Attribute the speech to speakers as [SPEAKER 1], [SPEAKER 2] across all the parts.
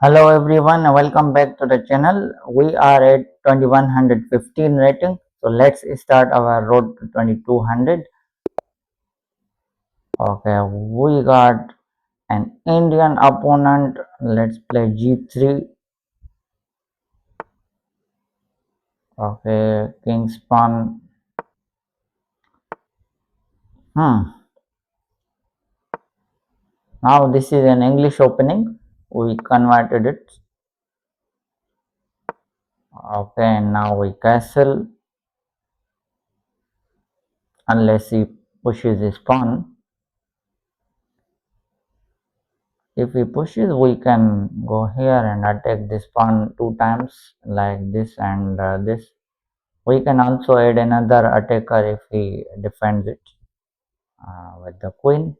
[SPEAKER 1] Hello everyone, welcome back to the channel. We are at 2115 rating. So let's start our road to 2200. Okay, we got an Indian opponent. Let's play G3. Okay, King Spawn. Now this is an English opening. We converted it. Okay, now we castle. Unless he pushes his pawn. If he pushes, we can go here and attack this pawn two times like this and this. We can also add another attacker if he defends it with the queen.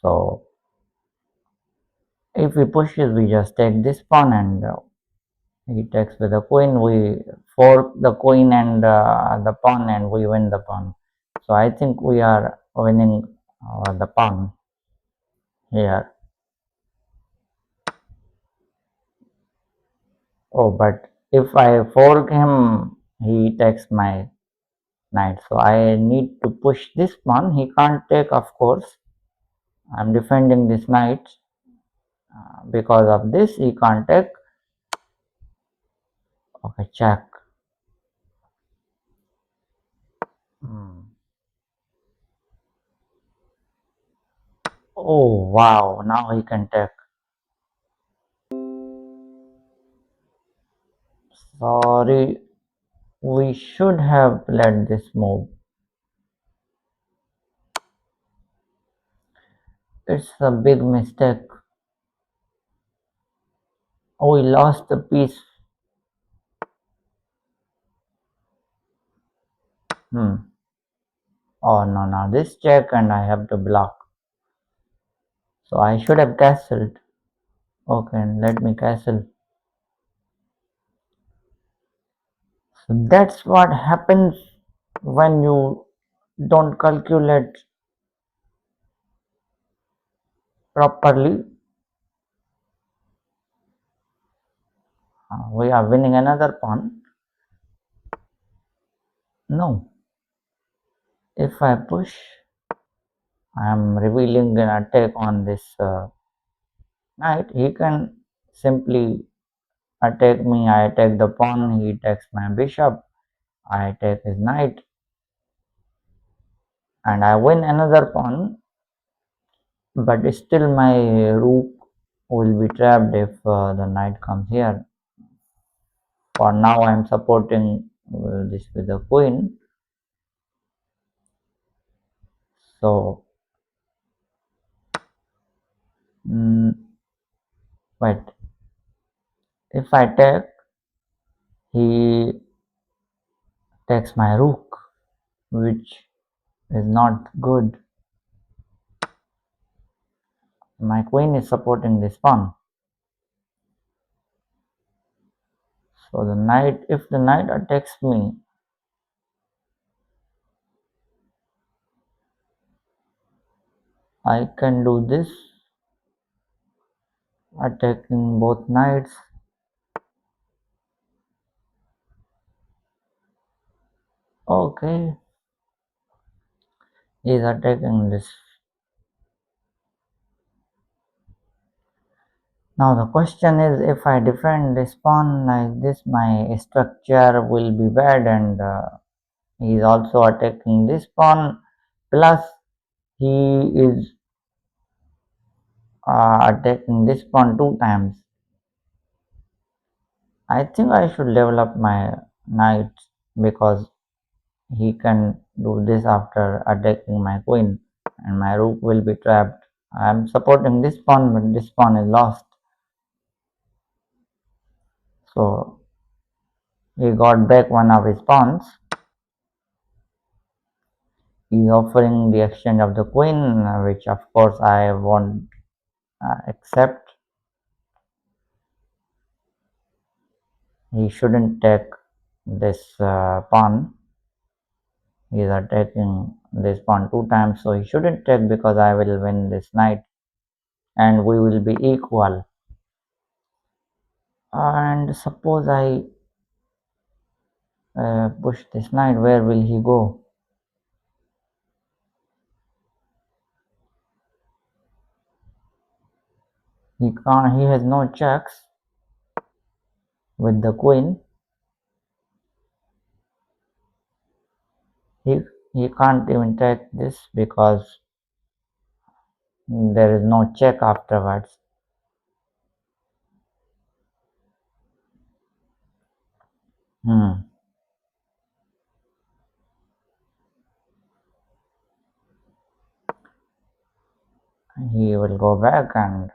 [SPEAKER 1] So if he pushes, we just take this pawn and he takes with the queen. We fork the queen and the pawn and we win the pawn. So I think we are winning the pawn here. Oh, but if I fork him, he takes my knight. So I need to push this pawn. He can't take, of course. I'm defending this knight. Because of this, he can't take. Okay, check. Oh, wow. Now he can take. Sorry. We should have played this move. It's a big mistake. Oh, we lost the piece. Oh, no, now this check and I have to block. So I should have castled. Okay, let me castle. So that's what happens when you don't calculate properly. We are winning another pawn. No. If I push, I am revealing an attack on this knight. He can simply attack me. I attack the pawn. He attacks my bishop. I attack his knight. And I win another pawn. But still my rook will be trapped if the knight comes here. For now I am supporting this with the queen. So wait, if I take, he takes my rook, which is not good. My queen is supporting this pawn. So the knight, if the knight attacks me, I can do this, attacking both knights. Okay, he is attacking this. Now the question is, if I defend this pawn like this, my structure will be bad, and he is also attacking this pawn, plus he is attacking this pawn two times. I think I should level up my knight because he can do this after attacking my queen and my rook will be trapped. I am supporting this pawn, but this pawn is lost. So he got back one of his pawns. He is offering the exchange of the queen, which of course I won't accept. He shouldn't take this pawn. He is attacking this pawn two times, so he shouldn't take because I will win this knight. and we will be equal. And suppose I push this knight, where will he go? He can't, he has no checks with the queen. He, he can't even take this because there is no check afterwards. He will go back and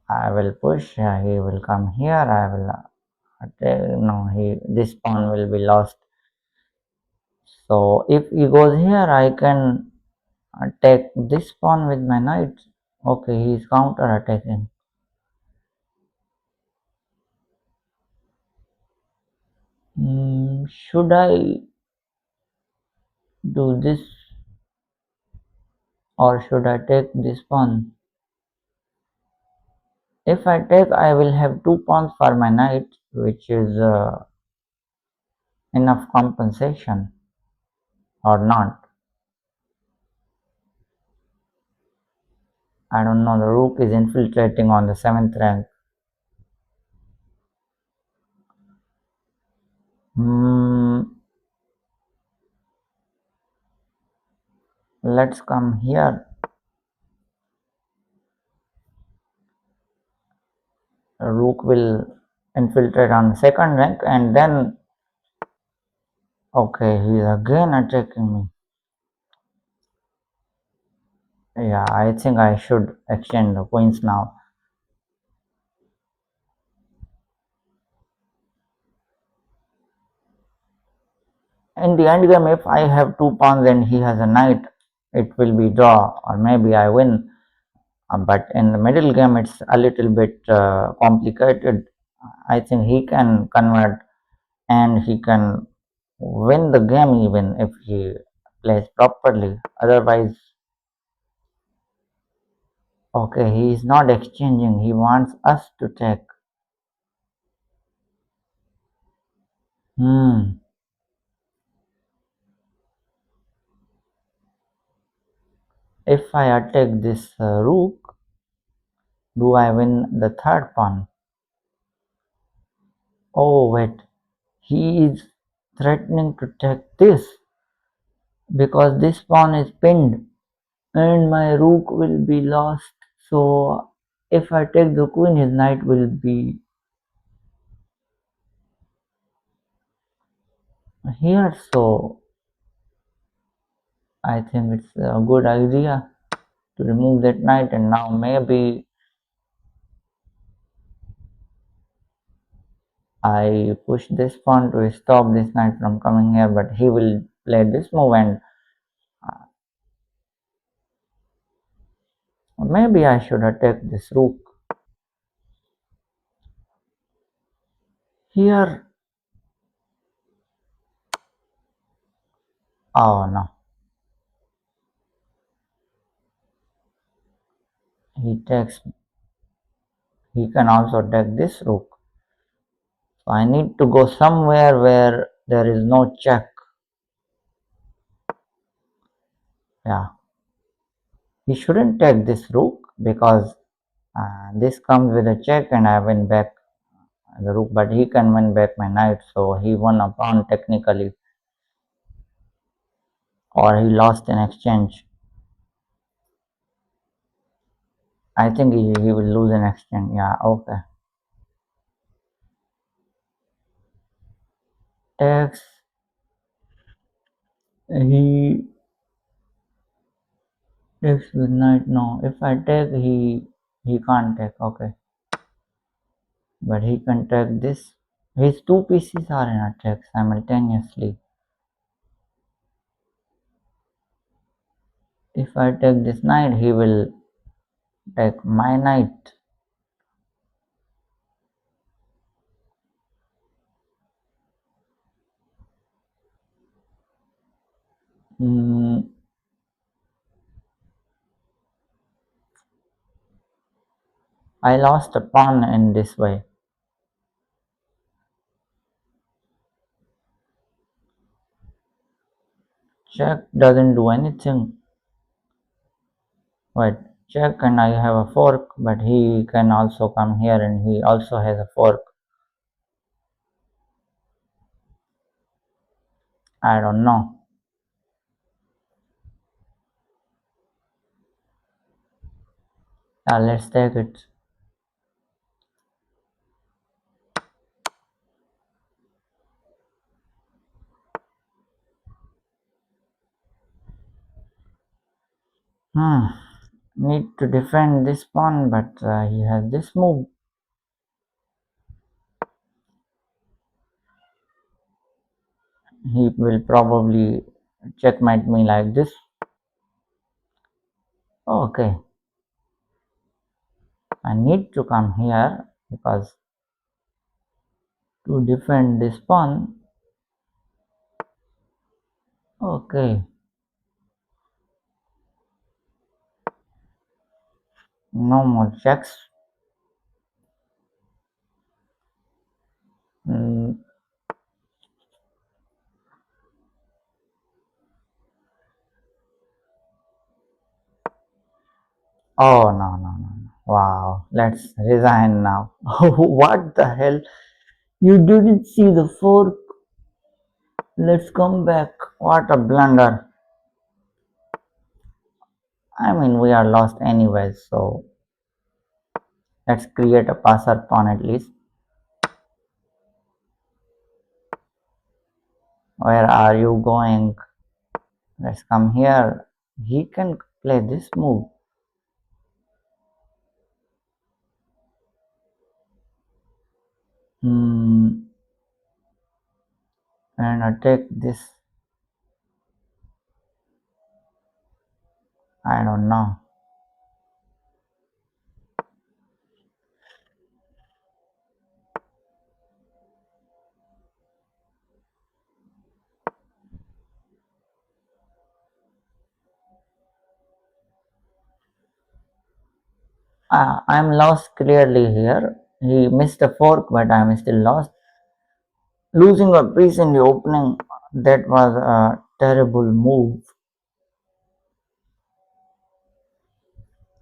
[SPEAKER 1] I will push. He will come here. I will no. This pawn will be lost. So if he goes here, I can take this pawn with my knight. Okay, he is counter attacking. Should I do this or should I take this pawn? If I take, I will have two pawns for my knight, which is enough compensation or not. I don't know. The rook is infiltrating on the 7th rank. Let's come here. Rook will infiltrate on 2nd rank and then okay, he's again attacking me. Yeah, I think I should exchange the queens now. In the end game, if I have two pawns and he has a knight, it will be draw or maybe I win. But in the middle game, it's a little bit complicated. I think he can convert and he can win the game even if he plays properly. Otherwise, okay, he is not exchanging. He wants us to take. If I attack this rook, do I win the third pawn? Oh wait, he is threatening to take this because this pawn is pinned and my rook will be lost. So if I take the queen, his knight will be here. So I think it's a good idea to remove that knight, and now maybe I push this pawn to stop this knight from coming here, but he will play this move and maybe I should attack this rook. Here, oh no, he takes, he can also take this rook. So I need to go somewhere where there is no check. Yeah, he shouldn't take this rook because this comes with a check and I win back the rook, but he can win back my knight, so he won a pawn technically, or he lost in exchange. I think he will lose in exchange. Yeah, okay. Takes, he takes with knight. No, if I take, he can't take. Okay, but he can take this. His two pieces are in attack simultaneously. If I take this knight, he will take my knight. I lost a pawn in this way. Check doesn't do anything. Wait, check and I have a fork, but he can also come here and he also has a fork. I don't know. Let's take it. Need to defend this pawn, but he has this move. He will probably checkmate me like this. Okay, I need to come here because to defend this pawn. Okay, no more checks. Mm, oh no. Wow, let's resign now. What the hell? You didn't see the fork. Let's come back. What a blunder. I mean, we are lost anyways, so let's create a passer pawn at least. Where are you going? Let's come here. He can play this move. And attack this. I don't know. I'm lost clearly here. He missed a fork, but I'm still lost. Losing a piece in the opening, that was a terrible move.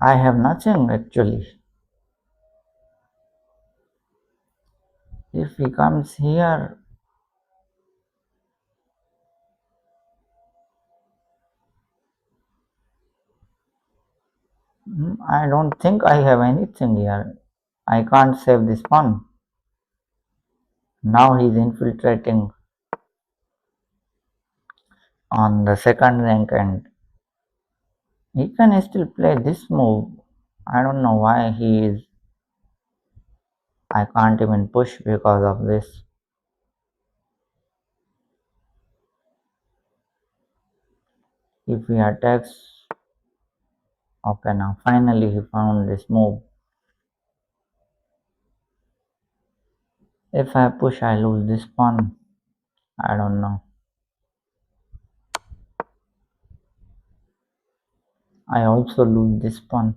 [SPEAKER 1] I have nothing actually. If he comes here, I don't think I have anything here. I can't save this pawn. Now he's infiltrating on the second rank and he can still play this move. I don't know why he is. I can't even push because of this. If he attacks, okay, now finally he found this move. If I push, I lose this pawn. I don't know. I also lose this pawn.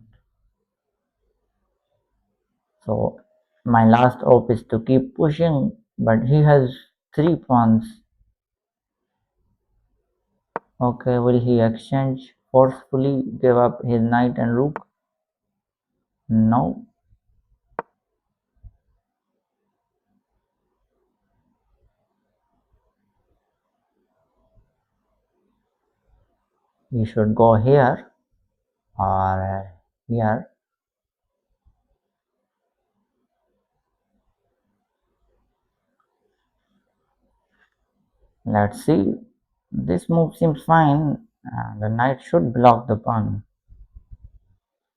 [SPEAKER 1] So my last hope is to keep pushing, but he has 3 pawns. Okay, will he exchange forcefully, give up his knight and rook? No. He should go here or here. Let's see. This move seems fine. The knight should block the pawn.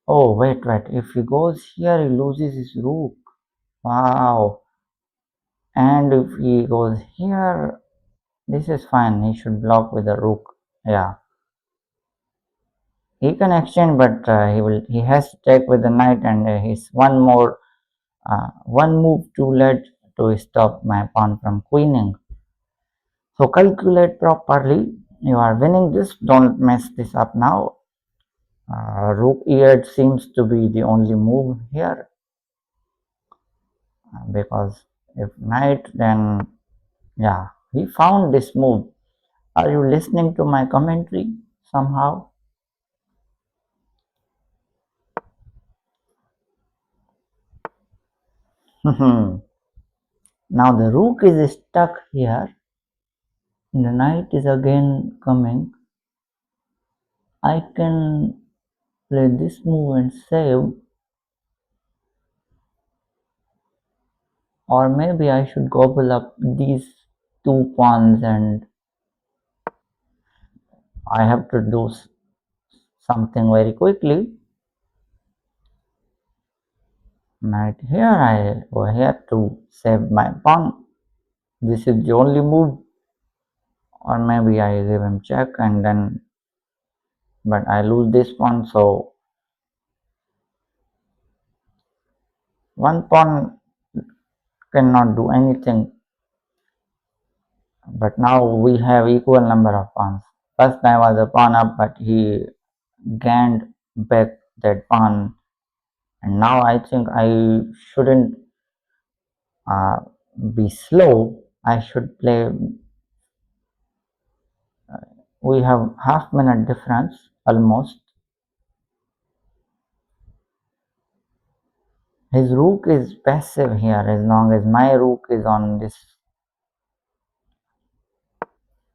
[SPEAKER 1] Oh, wait. If he goes here, he loses his rook. Wow. And if he goes here, this is fine. He should block with the rook. Yeah. He can exchange, but he has to take with the knight, and he's one move too late to stop my pawn from queening. So calculate properly. You are winning this. Don't mess this up now. Rook e8 seems to be the only move here. because if knight, then yeah, he found this move. Are you listening to my commentary somehow? Now the rook is stuck here. The knight is again coming. I can play this move and save, or maybe I should gobble up these two pawns, and I have to do something very quickly. Knight here, I go here to save my pawn. This is the only move, or maybe I give him check and then, but I lose this pawn, so one pawn cannot do anything. But now we have equal number of pawns. First I was a pawn up, but he gained back that pawn, and now I think I shouldn't uh, be slow. I should play. We have half-minute difference almost. His rook is passive here as long as my rook is on this.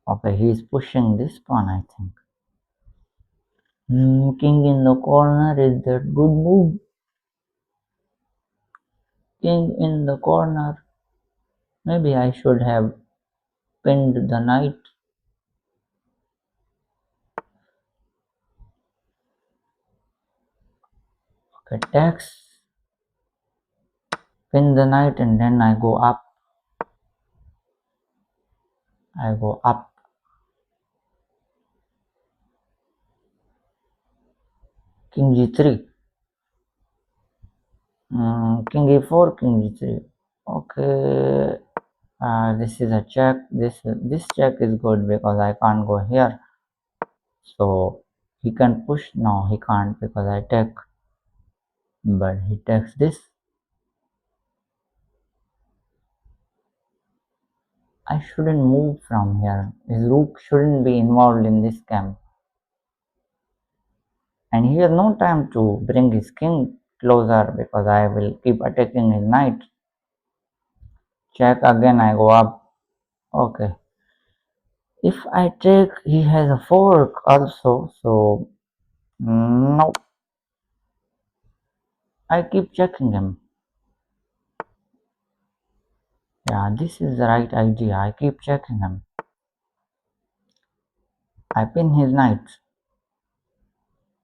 [SPEAKER 1] Okay, he is pushing this pawn, I think. King in the corner, is that good move? King in the corner. Maybe I should have pinned the knight. Okay, takes. Pin the knight and then I go up. I go up. King g3. King e4, king g3. Okay. This is a check. This check is good because I can't go here. So he can push. No, he can't because I take. But he takes this. I shouldn't move from here. His rook shouldn't be involved in this game. And he has no time to bring his king closer because I will keep attacking his knight. Check again, I go up. Okay. If I take, he has a fork also, so no. I keep checking him. Yeah, this is the right idea. I keep checking him. I pin his knight.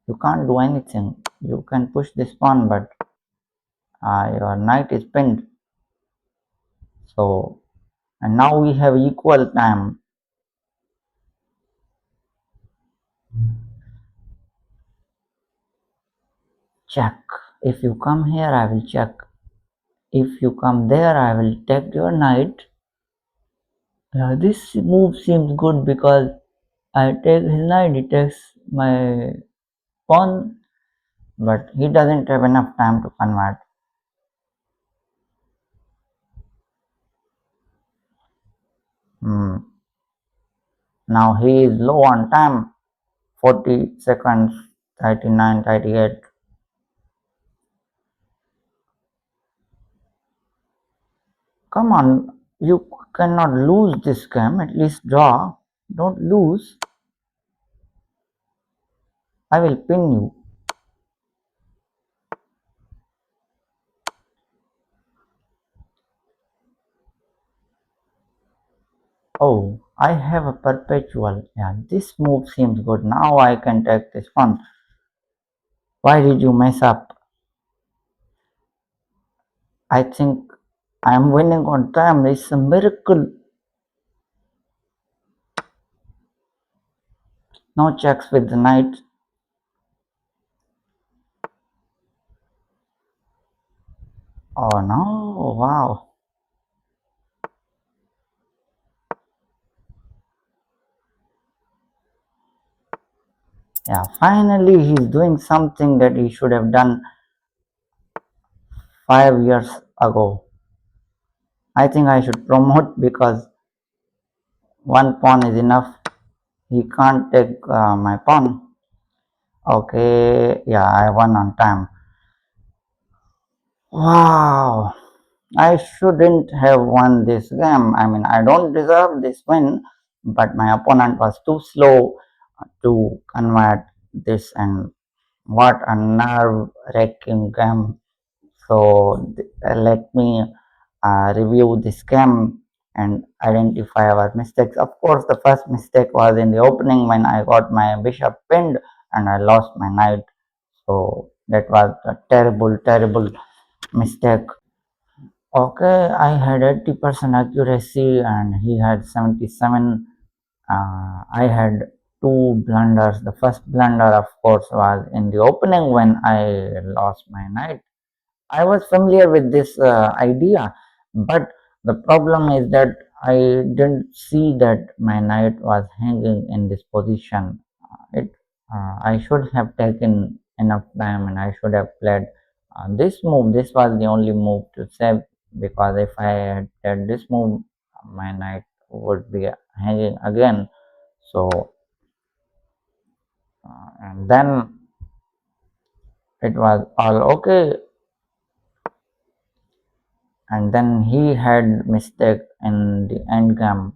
[SPEAKER 1] You can't do anything. You can push this pawn, but your knight is pinned. So, and now we have equal time. Check. If you come here, I will check. If you come there, I will take your knight. This move seems good because I take his knight, he takes my pawn, but he doesn't have enough time to convert. Now he is low on time, 40 seconds, 39, 38. Come on, you cannot lose this game, at least draw. Don't lose. I will pin you. Oh, I have a perpetual. Yeah, this move seems good. Now I can take this one. Why did you mess up? I think I am winning on time. It's a miracle. No checks with the knight. Oh no, wow. Yeah, finally he's doing something that he should have done 5 years ago. I think I should promote because one pawn is enough. He can't take my pawn. Okay, yeah, I won on time. Wow, I shouldn't have won this game. I mean, I don't deserve this win, but my opponent was too slow to convert this, and what a nerve-wracking game. So let me review this game and identify our mistakes. Of course, the first mistake was in the opening when I got my bishop pinned and I lost my knight. So that was a terrible, terrible mistake. Okay, I had 80% accuracy and he had 77. I had two blunders. The first blunder, of course, was in the opening when I lost my knight. I was familiar with this idea, but the problem is that I didn't see that my knight was hanging in this position. I should have taken enough time and I should have played this move. This was the only move to save because if I had played this move, my knight would be hanging again. So, and then it was all okay. And then he had mistake in the end game.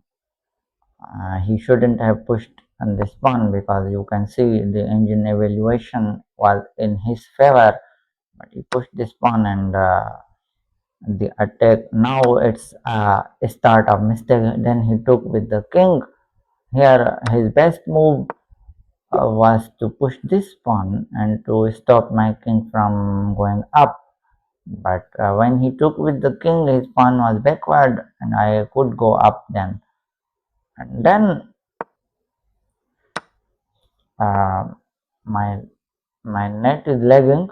[SPEAKER 1] He shouldn't have pushed on this pawn because you can see the engine evaluation was in his favor, but he pushed this pawn and the attack. Now it's a start of mistake. Then he took with the king. Here his best move was to push this pawn and to stop my king from going up. But when he took with the king, his pawn was backward and I could go up then. And then uh, my net is lagging.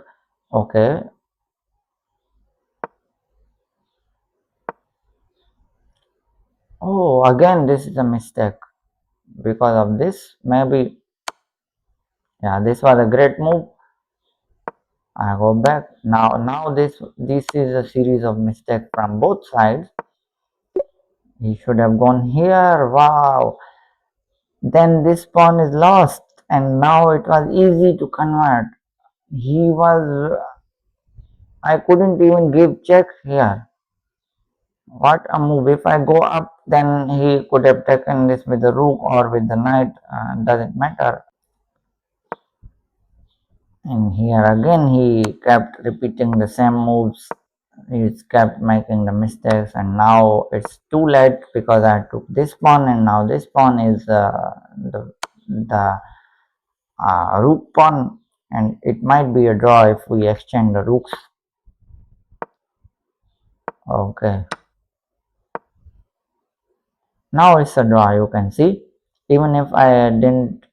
[SPEAKER 1] Okay. Oh, again, this is a mistake. Because of this, maybe, yeah, this was a great move. I go back. Now this is a series of mistakes from both sides. He should have gone here. Wow. Then this pawn is lost. And now it was easy to convert. He was, I couldn't even give check here. What a move. If I go up, then he could have taken this with the rook or with the knight. Doesn't matter. And here again, he kept repeating the same moves. He kept making the mistakes, and now it's too late because I took this pawn, and now this pawn is the rook pawn, and it might be a draw if we exchange the rooks. Okay. Now it's a draw, you can see. Even if I didn't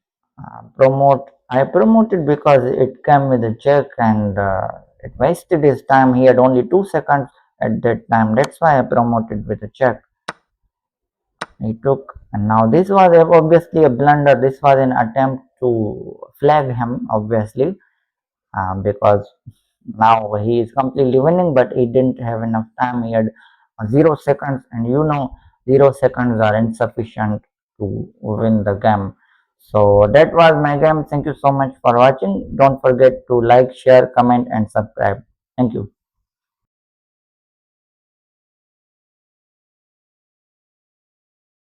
[SPEAKER 1] promote, I promoted because it came with a check and it wasted his time. He had only 2 seconds at that time. That's why I promoted with a check. He took, and now this was obviously a blunder. This was an attempt to flag him, obviously, because now he is completely winning, but he didn't have enough time. He had 0 seconds, and 0 seconds are insufficient to win the game. So that was my game. Thank you so much for watching. Don't forget to like, share, comment, and subscribe. Thank you.